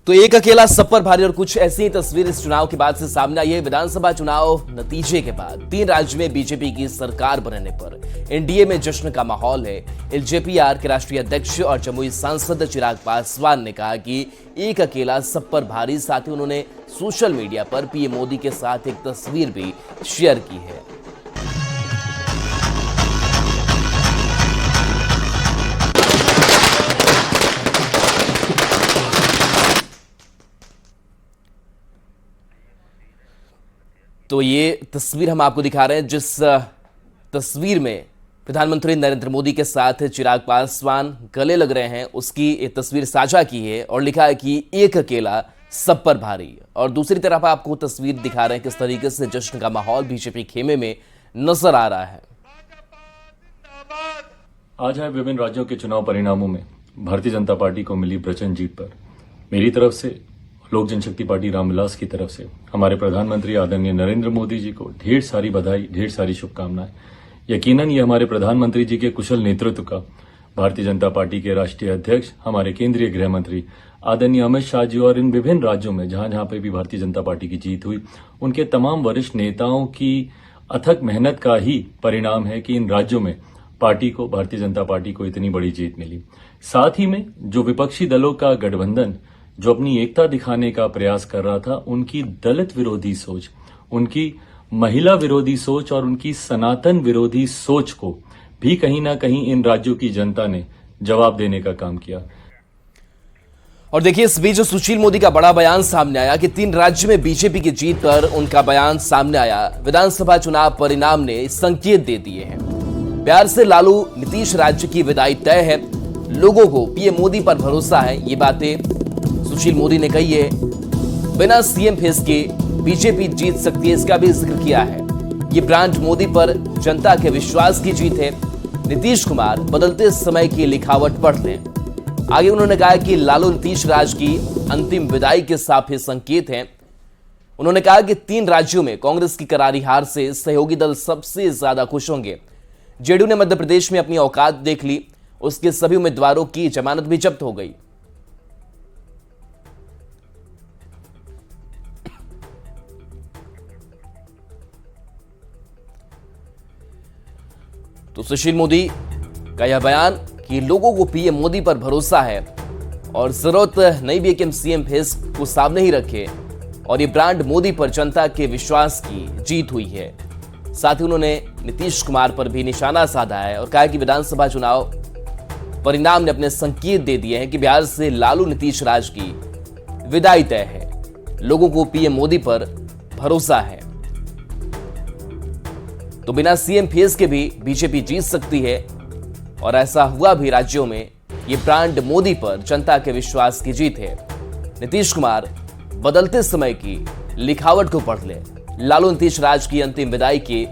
तो एक अकेला सब पर भारी और कुछ ऐसी ही तस्वीर इस चुनाव के बाद से सामने आई है। विधानसभा चुनाव नतीजे के बाद 3 राज्य में बीजेपी की सरकार बनने पर एनडीए में जश्न का माहौल है। एलजेपीआर के राष्ट्रीय अध्यक्ष और जमुई सांसद चिराग पासवान ने कहा कि एक अकेला सब पर भारी। साथ ही उन्होंने सोशल मीडिया पर पीएम मोदी के साथ एक तस्वीर भी शेयर की है। तो ये तस्वीर हम आपको दिखा रहे हैं, जिस तस्वीर में प्रधानमंत्री नरेंद्र मोदी के साथ चिराग पासवान गले लग रहे हैं, उसकी ये तस्वीर साझा की है और लिखा है कि एक अकेला सब पर भारी। और दूसरी तरफ आपको तस्वीर दिखा रहे हैं किस तरीके से जश्न का माहौल बीजेपी खेमे में नजर आ रहा है। आज है विभिन्न राज्यों के चुनाव परिणामों में भारतीय जनता पार्टी को मिली प्रचंड जीत पर मेरी तरफ से, लोक जनशक्ति पार्टी रामविलास की तरफ से हमारे प्रधानमंत्री आदरणीय नरेंद्र मोदी जी को ढेर सारी बधाई, ढेर सारी शुभकामनाएं। यकीनन ये हमारे प्रधानमंत्री जी के कुशल नेतृत्व का, भारतीय जनता पार्टी के राष्ट्रीय अध्यक्ष, हमारे केंद्रीय गृह मंत्री आदरणीय अमित शाह जी और इन विभिन्न राज्यों में जहां जहां पे भी भारतीय जनता पार्टी की जीत हुई, उनके तमाम वरिष्ठ नेताओं की अथक मेहनत का ही परिणाम है कि इन राज्यों में पार्टी को, भारतीय जनता पार्टी को इतनी बड़ी जीत मिली। साथ ही में जो विपक्षी दलों का गठबंधन जो अपनी एकता दिखाने का प्रयास कर रहा था, उनकी दलित विरोधी सोच, उनकी महिला विरोधी सोच और उनकी सनातन विरोधी सोच को भी कहीं ना कहीं इन राज्यों की जनता ने जवाब देने का काम किया। और देखिए, इस बीच सुशील मोदी का बड़ा बयान सामने आया कि 3 राज्य में बीजेपी की जीत पर उनका बयान सामने आया। विधानसभा चुनाव परिणाम ने संकेत दे दिए हैं। बिहार से लालू नीतीश राज्य की विदाई तय है, लोगों को पीएम मोदी पर भरोसा है। ये बातें सुशील मोदी ने कही है। बिना सीएम फेस के बीजेपी जीत सकती है, इसका भी जिक्र किया है। ये ब्रांड मोदी पर जनता के विश्वास की जीत है। नीतीश कुमार बदलते समय की लिखावट पढ़ लें। आगे उन्होंने कहा कि लालू नीतीश राज की अंतिम विदाई के साफ संकेत हैं। उन्होंने कहा कि 3 राज्यों में कांग्रेस की करारी हार से सहयोगी दल सबसे ज्यादा खुश होंगे। जेडीयू ने मध्य प्रदेश में अपनी औकात देख ली, उसके सभी उम्मीदवारों की जमानत भी जब्त हो गई। तो सुशील मोदी का यह बयान कि लोगों को पीएम मोदी पर भरोसा है और जरूरत नहीं भी है कि हम सीएम फेस को सामने ही रखे, और ये ब्रांड मोदी पर जनता के विश्वास की जीत हुई है। साथ ही उन्होंने नीतीश कुमार पर भी निशाना साधा है और कहा कि विधानसभा चुनाव परिणाम ने अपने संकेत दे दिए हैं कि बिहार से लालू नीतीश राज की विदाई तय है, लोगों को पीएम मोदी पर भरोसा है। तो बिना सीएम फेस के भी बीजेपी जीत सकती है, और ऐसा हुआ भी राज्यों में। ये ब्रांड मोदी पर जनता के विश्वास की जीत है। नीतीश कुमार बदलते समय की लिखावट को पढ़ ले, लालू नीतीश राज की अंतिम विदाई के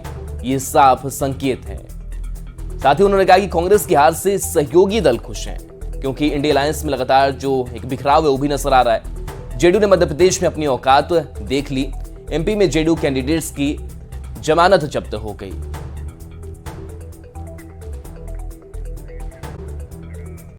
ये साफ संकेत हैं। साथ ही उन्होंने कहा कि कांग्रेस की हार से सहयोगी दल खुश हैं, क्योंकि इंडिया अलायंस में लगातार जो एक बिखराव है वो भी नजर आ रहा है। जेडीयू ने मध्य प्रदेश में अपनी औकात देख ली। एमपी में जेडीयू कैंडिडेट्स की जमानत जब्त हो गई।